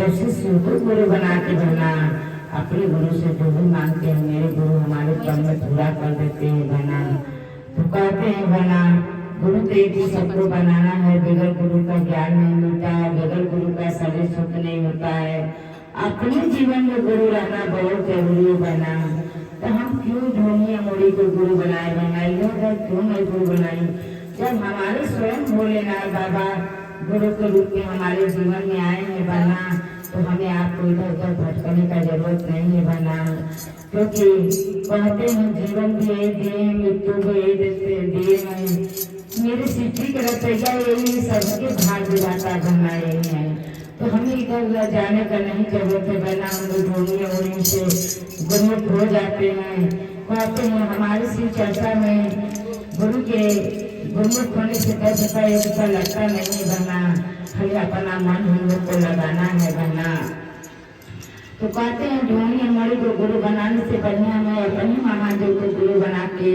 जब से शिव को गुरु बना के बना, अपने गुरु से जो भी मांगते हैं मेरे गुरु हमारे पल में पूरा कर देते हैं बना। तो कहते हैं बना गुरु तो एक ही सबको बनाना है, बगैर गुरु का ज्ञान नहीं मिलता है, बगैर गुरु का शरीर सुख नहीं होता है। अपने जीवन में गुरु रहना बहुत जरूरी बना। तो हम क्यों ढोनिया मोड़ी को गुरु बनाए बनाई है, क्यों नहीं गुरु बनाई? जब हमारे स्वयं भोलेनाथ बाबा गुरु के रूप में हमारे जीवन में आए हैं बना, तो हमें आपको इधर उधर भटकने का जरूरत नहीं है बना। क्योंकि कहते हैं जीवन भी यही दिए, मृत्यु भी यही दिए हैं। मेरे सिद्धि का रचैया यही, सबके भाग विधाता बनना यही है। तो हमें इधर उधर जाने का नहीं जरूरत है बना। हम लोग ढोनिया मोड़ी से गुरमुख हो जाते हैं। कहते हैं हमारे शिव चर्चा में गुरु के गुरमुख होने से 10 रुपया 1 रुपया लगता नहीं बना, खाली अपना मन हम लोग को लगाना है बना। तो कहते हैं ढोनिया मोड़ी को गुरु बनाने से बढ़िया मैं अपने महादेव को गुरु बना के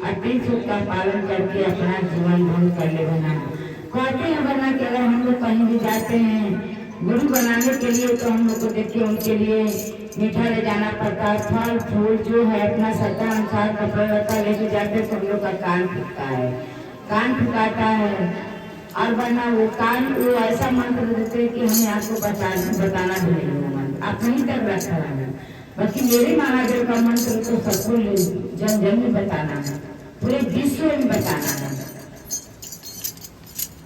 अति सुख का पालन करके अपना जीवन धन कर ले बना। कहते हैं बना कि अगर हम लोग कहीं भी जाते हैं गुरु बनाने के लिए, तो हम लोग को देखिए उनके लिए मीठा ले जाना पड़ता है, फल फूल जो है अपना श्रद्धा अनुसार कपड़ा लता लेके जाते, तो हम लोग का कान फूटता है, कान फुकाता है। और वरना वो कान वो ऐसा मंत्र देते हैं कि हमें आपको बताना भी नहीं है मंत्र, आप नहीं तक रखा है। बाकी मेरे महादेव का मंत्र तो सबको जन जन में बताना है, पूरे विश्व में बताना है।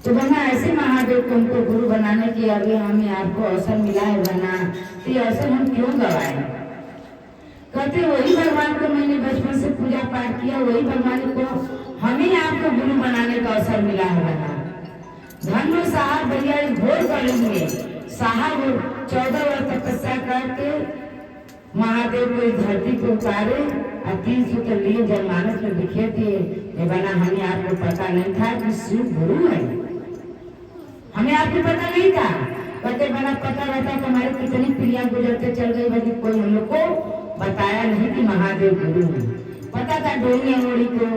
तो बना ऐसे महादेव को हमको गुरु बनाने की अभी हमें आपको अवसर मिला है बना, तो ये अवसर हम क्यों गवाए? कहते वही भगवान को मैंने बचपन से पूजा पाठ किया, वही भगवान को हमें आपको गुरु बनाने का अवसर मिला है बना। धन्य साहब भैया घोर करेंगे साहब 14 वर्ष तपस्या करके महादेव को इस धरती को उतारे और 3 सूत्र लिए जनमानस में दिखे दिए। बना हमें आपको पता नहीं था कि शिव गुरु है, हमें आपको पता नहीं था। कहते बना पता रहता तो हमारे कितनी पीढ़ियां गुजरते चल गई, बाकी कोई हम लोग को बताया नहीं कि महादेव गुरु है। पता था ढोनिया मोड़ी को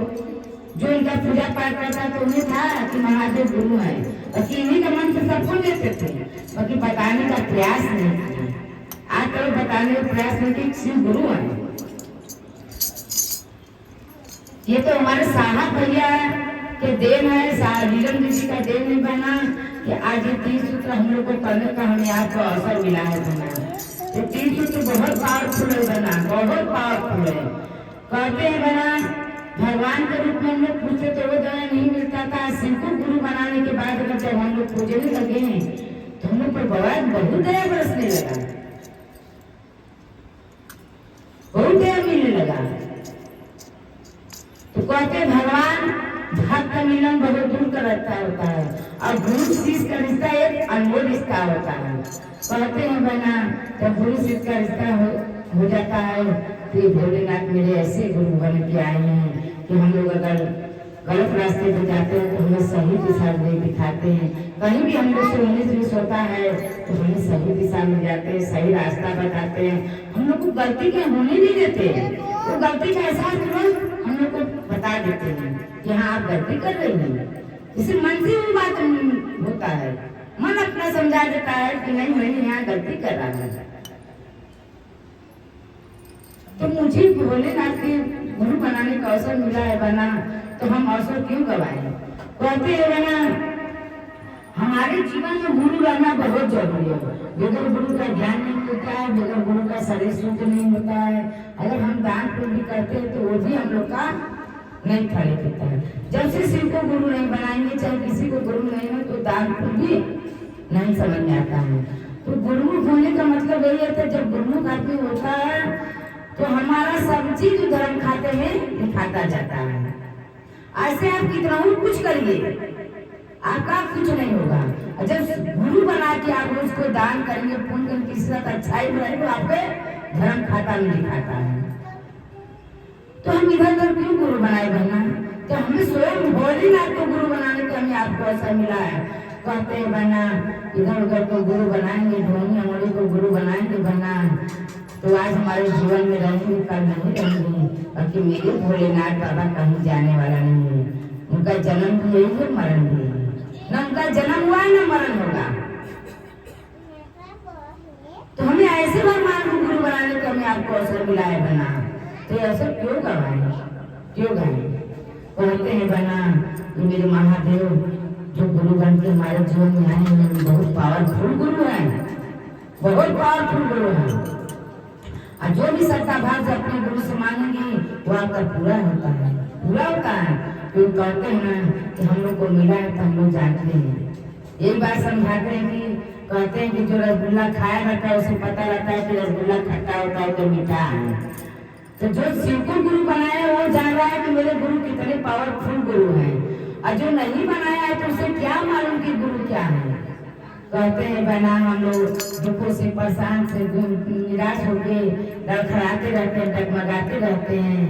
जो इनका पूजा पाठ करता तो उन्हें था कि महादेव गुरु है, बाकी इन्हीं का मंत्र सबको देते थे, बाकी बताने का प्रयास नहीं किया। आज तो बताने का प्रयास नहीं कि शिव गुरु है। ये तो हमारे साहब भैया के देन है, लीलन ऋषि का देन नहीं बना कि आज ये 3 सूत्र हम लोग को पढ़ने का हमें आपको अवसर मिला है बना। ये 3 सूत्र बहुत पावरफुल है बना, बहुत पावरफुल है। कहते हैं बना भगवान के रूप में हम लोग पूछे तो वो दया नहीं मिलता था। शिव को गुरु बनाने के बाद अगर जब हम लोग पूजने लगे हैं तो हम लोग पर बहुत दया बरसने लगा, बहुत दया मिलने लगा। तो कहते भगवान भक्त का मिलन बहुत दूर का रहता होता है और गुरु शिष्य का रिश्ता एक अनमोल रिश्ता होता है। कहते हैं बना जब गुरु शिष्य का रिश्ता हो जाता है तो भोलेनाथ मेरे ऐसे गुरु बन के आए हैं कि हम लोग अगर गलत रास्ते पे जाते हैं तो हमें सही दिशा में दिखाते हैं। कहीं भी हम लोग से 19-20 होता है तो हमें सही दिशा में जाते हैं, सही रास्ता बताते हैं, हम लोग को गलती के होने नहीं देते हैं। वो गलती का एहसास तुरंत हम लोग को बता देते हैं कि हाँ आप गलती कर रही हैं। इसे मन से वो बात होता है, मन अपना समझा देता है कि नहीं मैंने यहाँ गलती कर रहा है। तो मुझे भोलेनाथ के गुरु बनाने का अवसर मिला है बना, तो हम अवसर क्यों गवाए? कहते हैं बना हमारे जीवन में गुरु रहना बहुत जरूरी है। बगैर गुरु का ज्ञान नहीं होता है, बगैर गुरु का शरीर शुद्ध नहीं होता है। अगर हम दान पुण्य भी करते हैं तो वो भी हम लोग का नहीं फल देता है। जब से शिव को गुरु नहीं बनाएंगे, चाहे किसी को गुरु नहीं हो, तो दान पुण्य नहीं समझ में आता है। तो गुरुमुख होने का मतलब यही है, जब गुरुमुख आदमी होता है तो हमारा सब चीज धर्म खाते में दिखाता जाता है। ऐसे आप कितना कुछ करिए आपका कुछ नहीं होगा। जब गुरु बना के आप उसको दान करेंगे, पुण्य किसी साथ अच्छाई बनाएंगे तो आपके धर्म खाता में दिखाता है। तो हम इधर उधर क्यों गुरु बनाए बना? तो हमें स्वयं भोलेनाथ को गुरु बनाने का हमें आपको अवसर मिला है। कहते हैं बना इधर उधर को गुरु बनाएंगे, ढोनिया मोड़ी को गुरु बनाएंगे बना, तो आज हमारे जीवन में रहेंगे, कल नहीं रहेंगे। बाकी मेरे भोलेनाथ बाबा कहीं जाने वाला नहीं है। उनका जन्म भी यही है, मरण भी है। न उनका जन्म हुआ है न मरण होगा। तो हमें ऐसे भगवान को गुरु बनाने का हमें आपको अवसर मिला है बना, तो ये अवसर क्यों गवाए, क्यों गए? कहते हैं बना कि मेरे महादेव जो गुरु बन के हमारे जीवन में आए हैं बहुत पावरफुल गुरु हैं, बहुत पावरफुल गुरु हैं। और जो भी सत्ता भाव से अपने गुरु से मांगेंगे वो आपका पूरा होता है, पूरा होता है। तो कहते हैं कि हम लोग को मिला है तो हम लोग जानते हैं, एक बात समझाते हैं कि कहते हैं कि जो रसगुल्ला खाया रहता है उसे पता रहता है कि रसगुल्ला खट्टा होता है तो मीठा है। तो जो शिव को गुरु बनाया वो जान रहा है कि मेरे गुरु कितने पावरफुल गुरु हैं, और जो नहीं बनाया है तो उसे क्या मालूम कि गुरु क्या है। कहते हैं बना हम लोग दुखों से परेशान से निराश होके लड़खड़ाते रहते हैं, डगमगाते रहते हैं,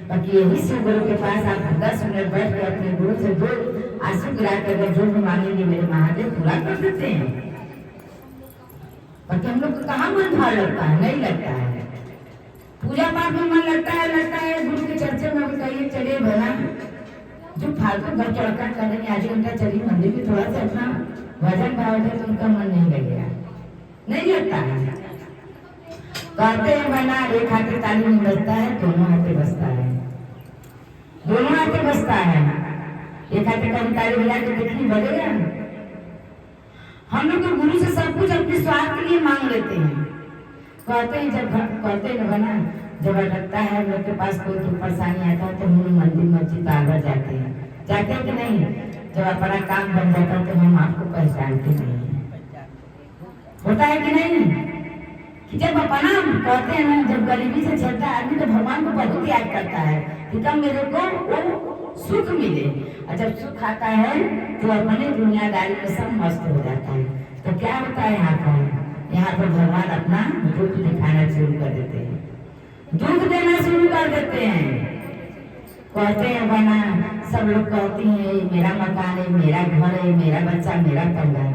बाकी यही शिव गुरु के पास आप 10 मिनट बैठ कर अपने गुरु से जो आंसू गिरा कर जो भी मांगेंगे मेरे महादेव पूरा कर देते हैं। बाकी हम लोग को कहाँ मन भाव लगता है, नहीं लगता है। पूजा पाठ में मन लगता है गुरु के चर्चे में भी कहिए चलिए भला जो फालतू घर चढ़कर करेंगे आधे घंटा चलिए मंदिर में थोड़ा सा अपना भजन भाव है तो उनका मन नहीं लगेगा, नहीं लगता है। कहते हैं बना एक हाथे ताली नहीं बजता है, दोनों हाथे बजता है, दोनों हाथे बजता है। एक हाथे का ताली बजा के देखिए बजेगा। हम लोग तो गुरु से सब कुछ अपने स्वार्थ के लिए मांग लेते हैं। कहते हैं जब कहते हैं बना जब लगता है हम लोग के पास कोई परेशानी आता है तो हम लोग मंदिर मस्जिद आगे जाते हैं कि नहीं? जब अपना काम बन जाता है तो हम आपको पहचानते नहीं, होता है कि नहीं? कि जब अपना कहते हैं ना जब गरीबी से चलता है आदमी तो भगवान को बहुत याद करता है कि कब मेरे को वो सुख मिले, और जब सुख आता है तो अपने दुनियादारी में सब मस्त हो जाता है। तो क्या होता है यहाँ पर भगवान अपना दुख दिखाना शुरू कर देते हैं, दुख देना शुरू कर देते हैं। कहते हैं बना सब लोग कहती हैं मेरा मकान है, मेरा घर है, मेरा बच्चा, मेरा परिवार,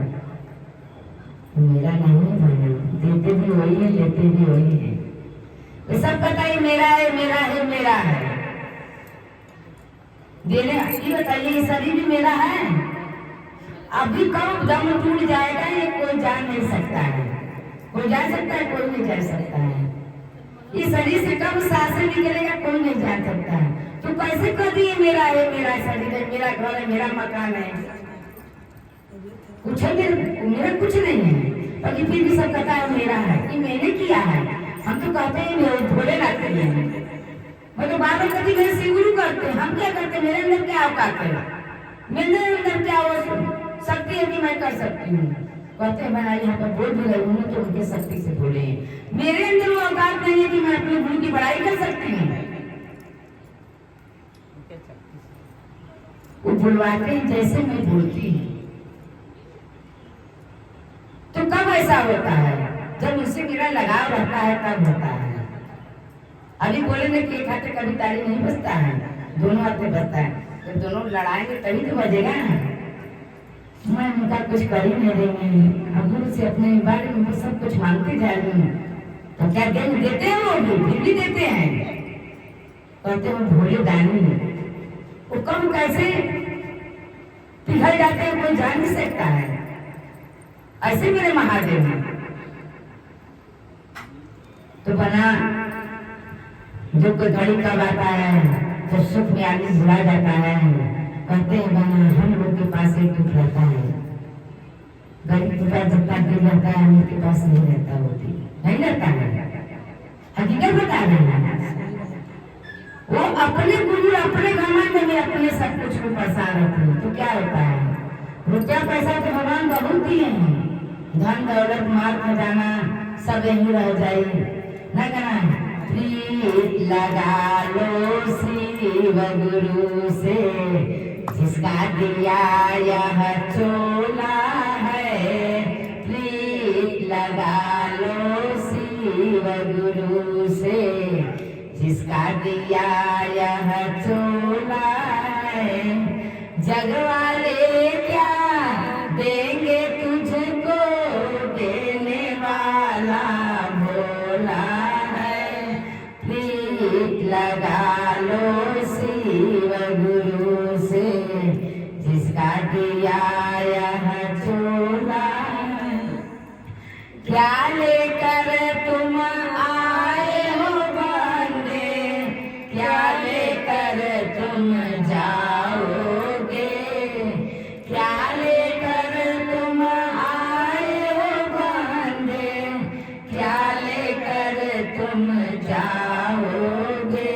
मेरा नहीं बना, देते भी वही है लेते भी वही है। तो सब कहता है मेरा है, मेरा है, मेरा है। देने ये बताइए ये शरीर भी मेरा है, अभी कब दम टूट जाएगा ये कोई जान नहीं सकता है, कोई जा सकता है, कोई नहीं जा सकता है। ये शरीर से कब सांसें निकलेगा कोई नहीं जान सकता है। तो कैसे कर दिए मेरा है, मेरा शरीर है, मेरा घर है, मेरा मकान है, कुछ है मेरा कुछ नहीं है, बाकी फिर भी सब कहता है मेरा है, कि मैंने किया है। हम तो कहते हैं भोले नाथ के लिए, मतलब बाबा कभी मेरे से गुरु करते हैं, हम क्या करते, मेरे अंदर क्या औकात है, मेरे अंदर क्या शक्ति है कि मैं कर सकती हूँ। कहते हैं मैं यहाँ पर बोल भी रही हूँ तो उनके शक्ति से बोले, मेरे अंदर वो औकात नहीं है कि मैं अपने गुरु की बड़ाई कर सकती हूँ। वो बुलवाते हैं जैसे मैं बोलती हूँ। तो कब ऐसा होता है जब उससे मेरा लगाव रहता है तब होता है। अभी बोलेंगे कि एक हाथे कभी ताली नहीं बजता है, दोनों हाथे बजता है, तो दोनों लड़ाएंगे तभी तो बजेगा। मैं उनका कुछ कर ही नहीं रही हूँ, गुरु से अपने बारे में सब कुछ मांगते जा रही हूँ, तो क्या देते हैं वो भी देते हैं। कहते हैं भोले दानी वो कम कैसे पिघल जाते हैं कोई जान नहीं सकता है, ऐसे मेरे महादेव हैं। तो बना जो कोई घड़ी कब आता है तो सुख में आदमी भुला जाता है। कहते हैं बना हम लोग के पास एक दुख रहता है, गरीब के पास जितना गिर रहता है हम के पास नहीं रहता, होती नहीं रहता है, हकीकत बता रहे हैं। वो अपने गुरु अपने घमंड में अपने सब कुछ को परेशान रहते हैं। तो क्या होता है रुपया पैसा तो भगवान बहुत दिए हैं, धन दौलत माल खजाना सब यही रह जाए न कहना। प्रीत लगा लो शिव गुरु से जिसका दिया यह चोला है, प्रीत लगा लो शिव गुरु से जिसका दिया यह चोला है। जग वाले क्या देंगे तुझको, देने वाला भोला है। प्रीत लगा लो शिव गुरु से जिसका दिया यह चोला है। क्या लेकर तुम आए हो बंदे, क्या लेकर तुम जाओगे, क्या लेकर तुम आए हो बंदे, क्या लेकर तुम जाओगे।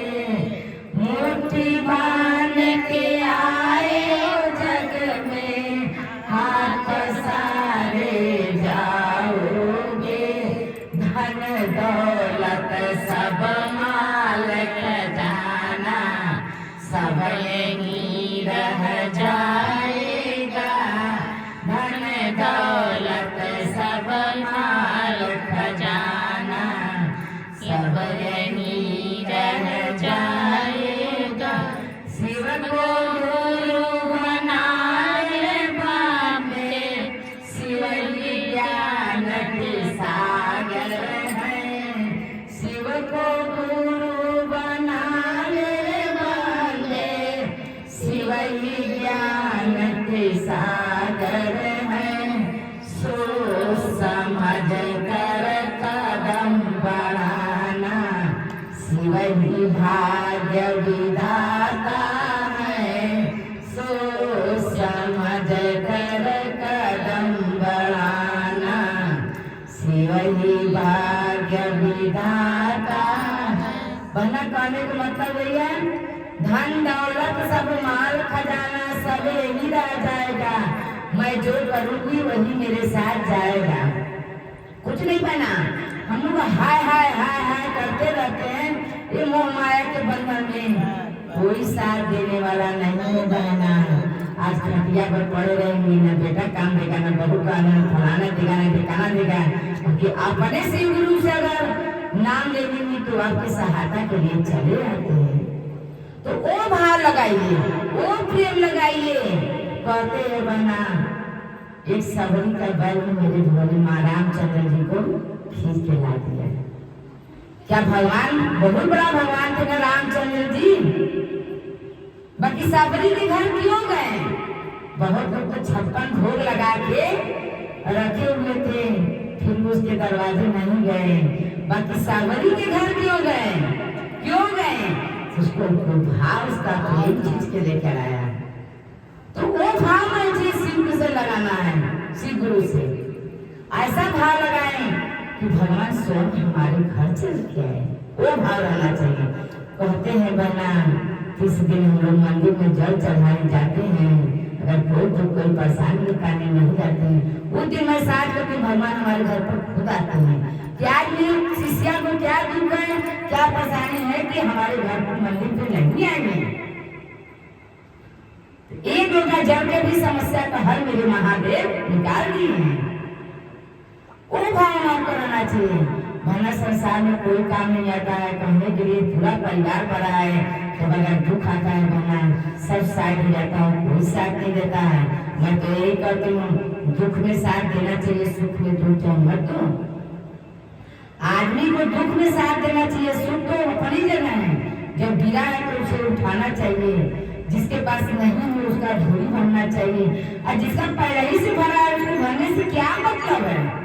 मुट्ठी बांध के आए हो जग में, हाथ सारे जाओगे। धन दौलत सब माल खजाना, सब यहीं रह जाएगा। धन दौलत सब माल खजाना, सब यहीं रह जाएगा। शिव को गुरु बनाए बाबे, शिव ही ज्ञान के सागर है। शिव को गुरु बनाए बाबे, शिव ही ज्ञान के सागर है। सोच समझ कर कदम बढ़ाना, शिव ही भाग्य विधाता है। सोच समझ कर कदम बढ़ाना, शिव ही भाग्य विधाता है। बना कहने का मतलब भैया, धन दौलत सब माल खजाना सब यही रह जाएगा। मैं जो करूंगी वही मेरे साथ जाएगा। कुछ नहीं बना, हम लोग हाय हाय हाय हाय करते रहते हैं। ये मोह माया के बंधन में कोई साथ देने वाला नहीं है बहना। आज खटिया पर पड़े रहेंगी, न बेटा काम देगा, न बहू का, न फलाना देगा, न ठिकाना देगा। क्योंकि अपने शिव गुरु से अगर नाम ले लेंगी तो आपकी सहायता के लिए चले आते हैं। तो वो भाव लगाइए, वो प्रेम लगाइए। कहते हैं बहना, एक सबरी का बैल मेरे भोले माँ रामचंद्र जी को खींच के ला दिया। क्या भगवान बहुत बड़ा भगवान थे ना रामचंद्र जी। बाकी सबरी के घर क्यों गए? बहुत लोग तो 56 भोग लगा के रखे हुए थे, फिर उसके दरवाजे नहीं गए। बाकी सबरी के घर क्यों गए? क्यों गए? उसको भाव उसका प्रेम खींच के लेकर आया। तो वो भाव मुझे शिव से लगाना है, शिव गुरु से ऐसा भाव लगाएं कि भगवान स्वयं हमारे घर चल के आए। वो भाव रहना चाहिए। कहते हैं बहना, किस दिन हम लोग मंदिर में जल चढ़ाने जाते हैं, अगर कोई परेशानी निकालने नहीं जाते हैं, उस दिन मैं साथ करके भगवान हमारे घर पर खुद आते हैं। क्या शिष्या को क्या दुख है, क्या परेशानी है कि हमारे घर पर मंदिर पे नहीं आएंगे। एक लोटा जल के भी समस्या का हल मेरे महादेव निकाल दिए हैं। वो भाव करना चाहिए। भला संसार में कोई काम नहीं आता है, कहने के लिए पूरा परिवार बड़ा है। तो अगर दुख आता है बहना, सब साथ हो जाता हूँ, कोई साथ नहीं देता है। मैं तो यही कहती हूँ, दुख में साथ देना चाहिए, सुख में दुख मत दो। आदमी को दुख में साथ देना चाहिए, सुख तो अपनी जगह है। जब गिरा है तो उसे उठाना चाहिए। जिसके पास नहीं है उसका झोली भरना चाहिए, और जिसका पहले ही से भरा है उसको भरने से क्या मतलब है।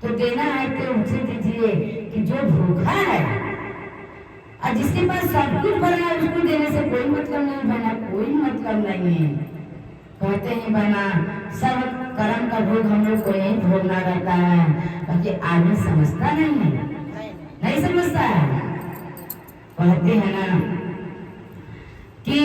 तो देना है तो उसे दीजिए कि जो भूखा है, और जिसके पास सब कुछ भरा है उसको देने से कोई मतलब नहीं बना, कोई मतलब नहीं है। कहते हैं बना, सब कर्म का भोग हम लोग को यही भोगना रहता है। क्योंकि आदमी समझता नहीं है, नहीं समझता है। कहते हैं ना कि